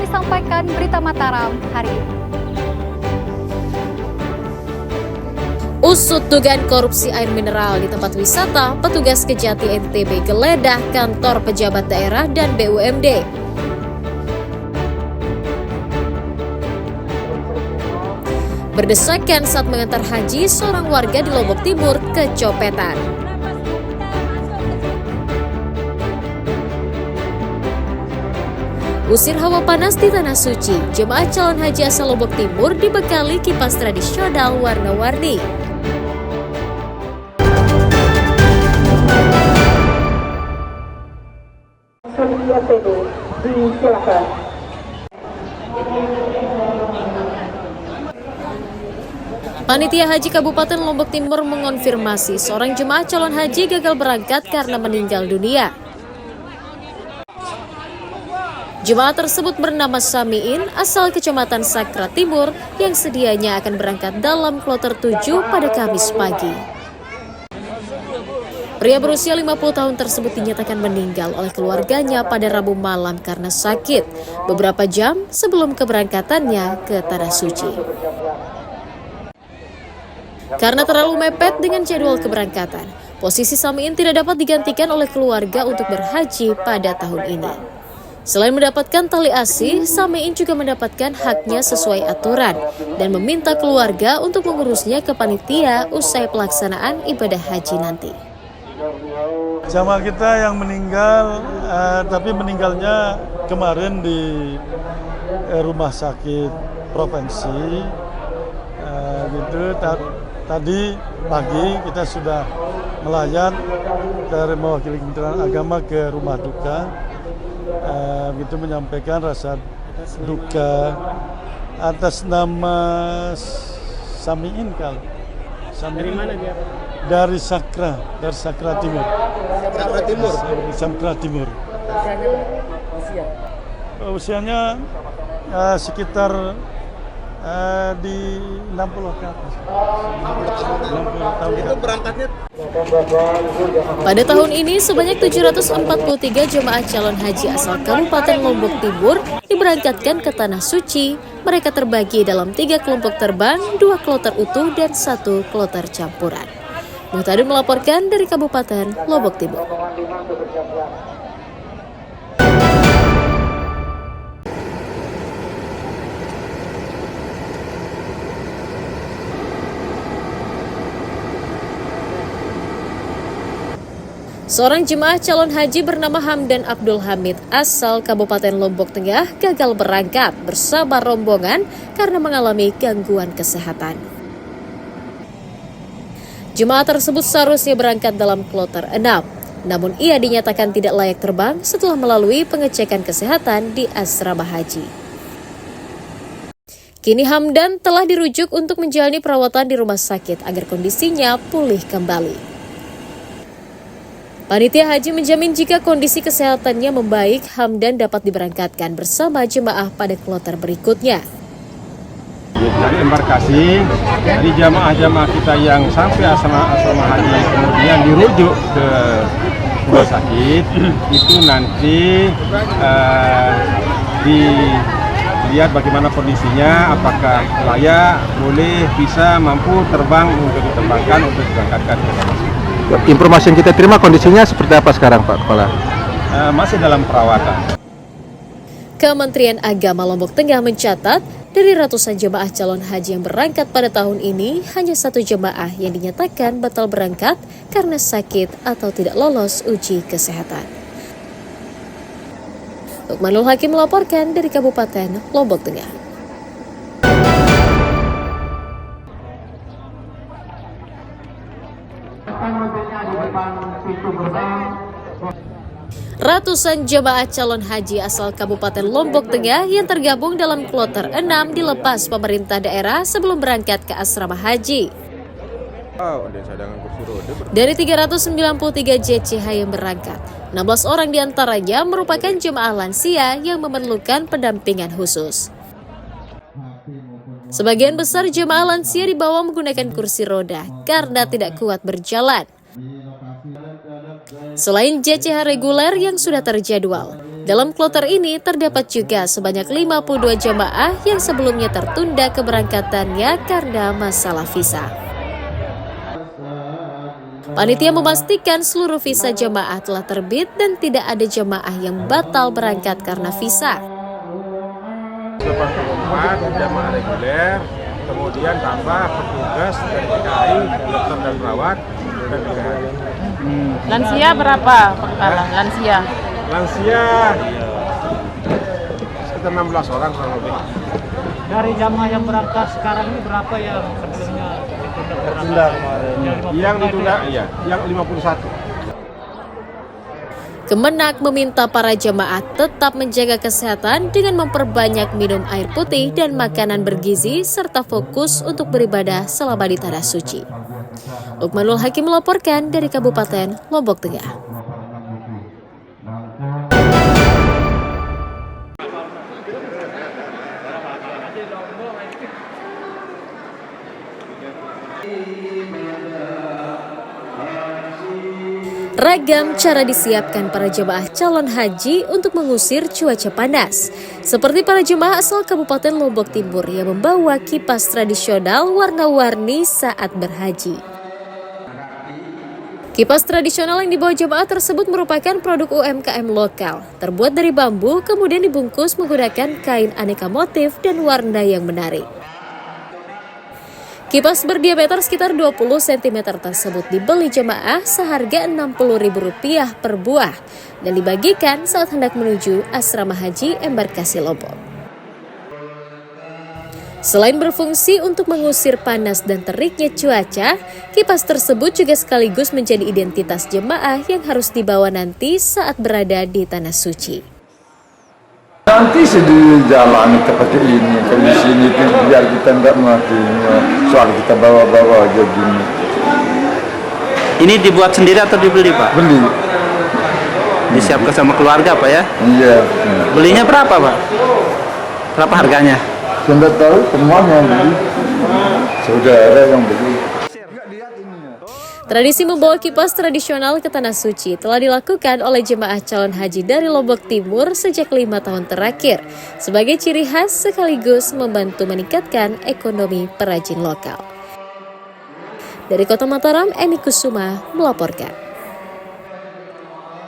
sampaikan berita Mataram hari ini. Usut dugaan korupsi air mineral di tempat wisata, petugas Kejati NTB geledah kantor pejabat daerah dan BUMD. Berdesakan saat mengantar haji, seorang warga di Lombok Timur kecopetan. Usir hawa panas di Tanah Suci, jemaah calon haji asal Lombok Timur dibekali kipas tradisional warna-warni. Panitia Haji Kabupaten Lombok Timur mengonfirmasi seorang jemaah calon haji gagal berangkat karena meninggal dunia. Jemaah tersebut bernama Samiin, asal Kecamatan Sakra Timur, yang sedianya akan berangkat dalam kloter 7 pada Kamis pagi. Pria berusia 50 tahun tersebut dinyatakan meninggal oleh keluarganya pada Rabu malam karena sakit, beberapa jam sebelum keberangkatannya ke Tanah Suci. Karena terlalu mepet dengan jadwal keberangkatan, posisi Samiin tidak dapat digantikan oleh keluarga untuk berhaji pada tahun ini. Selain mendapatkan tali asih, Samiin juga mendapatkan haknya sesuai aturan dan meminta keluarga untuk mengurusnya ke panitia usai pelaksanaan ibadah haji nanti. Jamaah kita yang meninggal, tapi meninggalnya kemarin di rumah sakit provinsi. Tadi pagi kita sudah melayat dari mewakili Kementerian Agama ke rumah duka, menyampaikan rasa duka atas nama Samiin kali. Dari mana dia? Dari Sakra Timur. Sakra Timur. Sakra Timur. Usianya sekitar di 60 ke atas. 60 tahun. Itu berangkatnya Pada tahun ini sebanyak 743 jemaah calon haji asal Kabupaten Lombok Timur diberangkatkan ke Tanah Suci. Mereka terbagi dalam 3 kelompok terbang, 2 kloter utuh dan 1 kloter campuran. Muhtadin melaporkan dari Kabupaten Lombok Timur. Seorang jemaah calon haji bernama Hamdan Abdul Hamid asal Kabupaten Lombok Tengah gagal berangkat bersama rombongan karena mengalami gangguan kesehatan. Jemaah tersebut seharusnya berangkat dalam kloter 6, namun ia dinyatakan tidak layak terbang setelah melalui pengecekan kesehatan di asrama haji. Kini Hamdan telah dirujuk untuk menjalani perawatan di rumah sakit agar kondisinya pulih kembali. Panitia haji menjamin jika kondisi kesehatannya membaik, Hamdan dapat diberangkatkan bersama jemaah pada kloter berikutnya. Dari embarkasi, dari jamaah-jamaah kita yang sampai asrama haji kemudian dirujuk ke rumah sakit, itu nanti dilihat bagaimana kondisinya, apakah layak, boleh, bisa, mampu terbang untuk diterbangkan untuk diberangkatkan ke rumah sakit. Informasi yang kita terima kondisinya seperti apa sekarang Pak Kepala? Masih dalam perawatan. Kementerian Agama Lombok Tengah mencatat dari ratusan jemaah calon haji yang berangkat pada tahun ini, hanya 1 jemaah yang dinyatakan batal berangkat karena sakit atau tidak lolos uji kesehatan. Lukmanul Hakim melaporkan dari Kabupaten Lombok Tengah. Ratusan jemaah calon haji asal Kabupaten Lombok Tengah yang tergabung dalam kloter 6 dilepas pemerintah daerah sebelum berangkat ke asrama haji. Dari 393 JCH yang berangkat, 16 orang diantaranya merupakan jemaah lansia yang memerlukan pendampingan khusus. Sebagian besar jemaah lansia dibawa menggunakan kursi roda karena tidak kuat berjalan. Selain JCH reguler yang sudah terjadwal, Dalam kloter ini terdapat juga sebanyak 52 jemaah yang sebelumnya tertunda keberangkatannya karena masalah visa. Panitia memastikan seluruh visa jemaah telah terbit dan tidak ada jemaah yang batal berangkat karena visa. 84 jamaah reguler, kemudian tambah petugas dari TKI, dokter dan perawat, dan TKI. Lansia berapa? Lansia Sekitar 16 orang kurang lebih. dari jamaah yang berangkat sekarang ini berapa yang sebelumnya ditunda kemarin? Yang ditunda, iya, yang 51. Kemenak meminta para jemaah tetap menjaga kesehatan dengan memperbanyak minum air putih dan makanan bergizi serta fokus untuk beribadah selama di Tanah Suci. Lukmanul Hakim melaporkan dari Kabupaten Lombok Tengah. Ragam cara disiapkan para jemaah calon haji untuk mengusir cuaca panas. Seperti para jemaah asal Kabupaten Lombok Timur yang membawa kipas tradisional warna-warni saat berhaji. Kipas tradisional yang dibawa jemaah tersebut merupakan produk UMKM lokal, terbuat dari bambu kemudian dibungkus menggunakan kain aneka motif dan warna yang menarik. Kipas berdiameter sekitar 20 cm tersebut dibeli jemaah seharga Rp60.000 per buah dan dibagikan saat hendak menuju asrama haji embarkasi Lombok. Selain berfungsi untuk mengusir panas dan teriknya cuaca, kipas tersebut juga sekaligus menjadi identitas jemaah yang harus dibawa nanti saat berada di Tanah Suci. Nanti di jalan kita pakai ini, kalau di sini biar kita nggak mati, soal kita bawa-bawa aja gini. Ini dibuat sendiri atau dibeli, Pak? Beli. Disiapkan sama keluarga, Pak ya? Iya. Belinya berapa, Pak? Berapa harganya? Saya nggak tahu, semuanya beli. Saudara yang beli. Tradisi membawa kipas tradisional ke Tanah Suci telah dilakukan oleh jemaah calon haji dari Lombok Timur sejak 5 tahun terakhir sebagai ciri khas sekaligus membantu meningkatkan ekonomi perajin lokal. Dari Kota Mataram, Eni Kusuma melaporkan.